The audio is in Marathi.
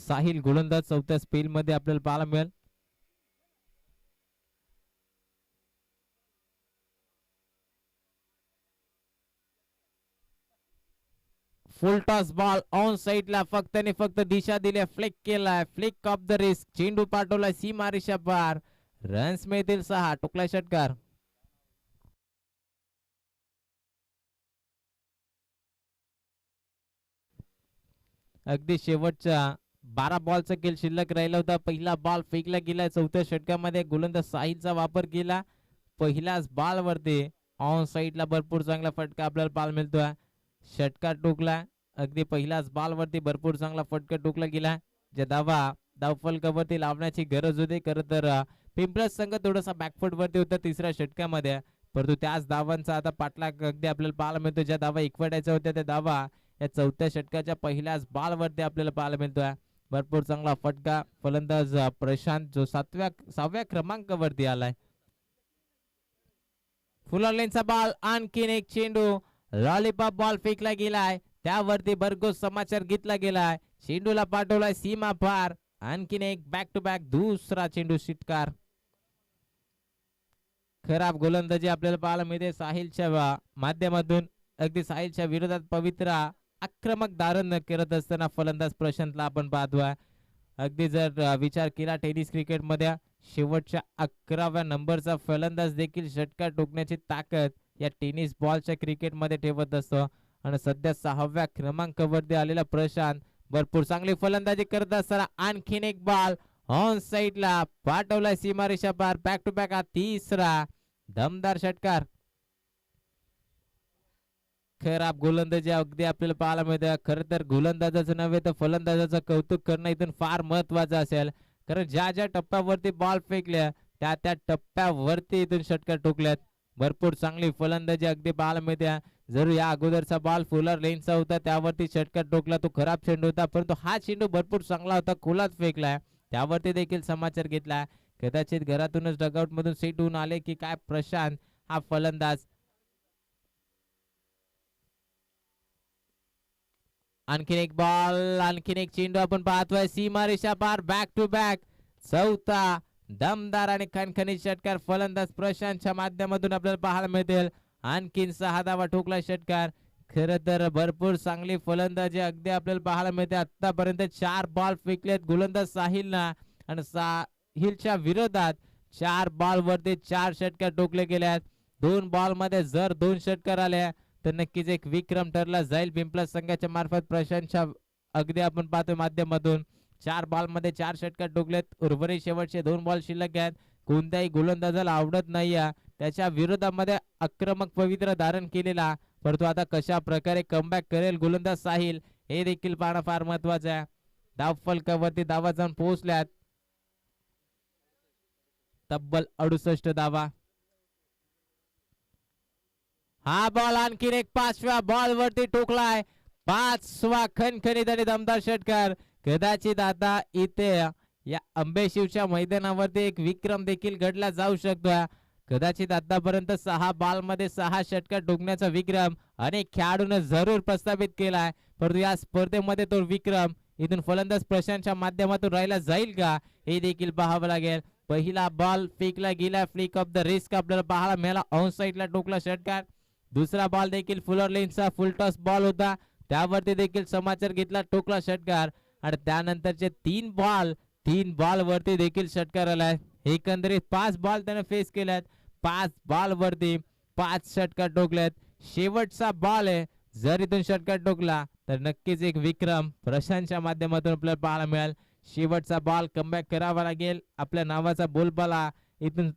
साहिल गोलंदाज चौथ्या स्पेल मध्ये आपल्याला पाहायला मिळेल. फुल टॉस बॉल ऑन साइडला फक्त आणि फक्त दिशा दिली, फ्लिक केलाय, फ्लिक ऑफ द रिस्क, चेंडू पाठवलाय सीमा रेषा पार, रन्स मिळतील 6, टोकलाय षटकार. अगदी शेवटच्या 12 बॉलचा खेळ शिल्लक राहिला होता. पहिला बॉल फेकला गेला चौथ्या षटकामध्ये, गोलंदाज साहिलचा वापर केला. पहिल्याच बॉल वरती ऑन साइडला भरपूर चांगला फटका आपल्याला पाहायला मिळतोय. षटकार टोकला, अगदी पहिल्याच बॉल वरती भरपूर चांगला फटका टोकला गेला. जे धावफलकावरती लावण्याची गरज होती. खरं तर पिंपळस संघ थोडासा बॅकफुट वरती होता तिसऱ्या षटकामध्ये, परंतु त्याच धावांचा आता पाठलाग अगदी आपल्याला पाहायला मिळतो. ज्या धावा एकवटायच्या होत्या त्या धावा या चौथ्या षटकाच्या पहिल्याच बॉल वरती आपल्याला पाहायला मिळतोय. भरपूर चांगला फटका. फलंदाज प्रशांत जो 6व्या क्रमांकावरती आलाय. फुलर लेनचा बॉल, आणखीन एक चेंडू, लॉलीपॉप बॉल फेकला गेलाय, त्यावरती भरघोस समाचार घेतला गेलाय, चेंडूला पाठवलाय सीमा पार, आणखीन एक बॅक टू बॅक दुसरा चेंडू षटकार. खराब गोलंदाजी आपल्याला पाहायला मिळते साहिलच्या माध्यमातून. अगदी साहिलच्या विरोधात पवित्र आक्रमक धारण करत असताना फलंदाज प्रशांतला आपण पाहतोय. अगदी जर विचार केला टेनिस क्रिकेट मध्ये शेवटच्या 11व्या नंबरचा फलंदाज देखील षटकार टोकण्याची ताकद या टेनिस बॉलच्या क्रिकेटमध्ये ठेवत असतो. आणि सध्या 6व्या क्रमांकावरती आलेला प्रशांत भरपूर चांगली फलंदाजी करत असताना आणखीन एक बॉल ऑन साइडला पाठवलाय सीमारेषा पार, बॅक टू बॅक हा तिसरा दमदार षटकार. खराब गोलंदाजी अगदी आपल्याला पाहायला मिळते. खरं तर गोलंदाजाचं नव्हे तर फलंदाजाचं कौतुक करणं इथून फार महत्वाचं असेल, कारण ज्या ज्या टप्प्यावरती बॉल फेकल्या त्या त्या टप्प्यावरती इथून षटकार टोकल्यात. भरपूर चांगली फलंदाजी अगदी पाहायला मिळते. जरूर या अगोदरचा बॉल फुलर लेनचा होता, त्यावरती षटकार टोकला, तो खराब चेंडू होता, परंतु हा चेंडू भरपूर चांगला होता, खोलात फेकलाय, त्यावरती देखील समाचार घेतला. कदाचित घरातूनच डगआउट मधून सेट होऊन आले की काय प्रशांत हा फलंदाज. आणखीन एक बॉल, आणखीन एक चेंडू आपण पाहतोय सीमा रेषा पार, बॅक टू बॅक चौथा दमदार आणि खणखणीत षटकार फलंदाज प्रशांतच्या माध्यमातून आपल्याला पाहायला मिळतील. आणखीन 6 धावा ठोकला षटकार. खरं तर भरपूर चांगली फलंदाजी अगदी आपल्याला पाहायला मिळते. आतापर्यंत 4 बॉल फेकलेत गोलंदाज साहिलना आणि साहिलच्या विरोधात 4 बॉल वरती 4 षटकार टोकले गेल्यात. 2 बॉल मध्ये जर 2 षटकार आले तर नक्कीच एक विक्रम ठरला जाईल पिंपळस संघाच्या मार्फत. प्रशांतच्या अगदी आपण पाहतोय माध्यमातून 4 बॉल मध्ये 4 षटकार टोकलेत. उर्वरित शेवटचे 2 बॉल शिल्लक आहेत. कोणत्याही गोलंदाजाला आवडत नाही त्याच्या विरोधामध्ये आक्रमक पवित्र धारण केलेला, परंतु आता कशा प्रकारे कमबॅक करेल गोलंदाज साहिल हे देखील पाहणं फार महत्वाचं आहे. धाव फलकावरती धावा जाऊन पोहोचल्यात, तब्बल 68 धावा. हा बॉल आणखीन एक 5व्या बॉल वरती टोकलाय, 5वा खणखणीत आणि दमदार षटकार. कदाचित आता इथे या अंबेशिवच्या मैदानावरती एक विक्रम देखील घडला जाऊ शकतो. कदाचित आतापर्यंत 6 बॉल मध्ये 6 षटकार टोकण्याचा विक्रम अनेक खेळाडूंनी जरूर प्रस्थापित केलाय, परंतु या स्पर्धेमध्ये तो विक्रम इथून फलंदाज प्रशांतच्या माध्यमातून राहिला जाईल का हे देखील पाहावं लागेल. पहिला बॉल फेकला गेला, फ्लिक ऑफ द रिस्क आपल्याला पाहायला मिळाला, ऑन साइडला टोकला षटकार. दुसरा बॉल देखील फुलर लेनचा फुल टॉस बॉल होता, त्यावरती देखील समाचार घेतला, टोकला षटकार. आणि त्यानंतरचे 3 बॉल वरती देखील षटकार आलाय. एकंदरीत 5 बॉल त्याने फेस केल्यात, 5 बॉल वरती 5 षटकार टोकलेत. शेवटचा बॉल आहे, जर इथून षटकार टोकला तर नक्कीच एक विक्रम प्रशांतच्या माध्यमातून आपल्याला पाहायला मिळेल. शेवटचा बॉल कमबॅक करावा लागेल, आपल्या नावाचा बोलबाला इथून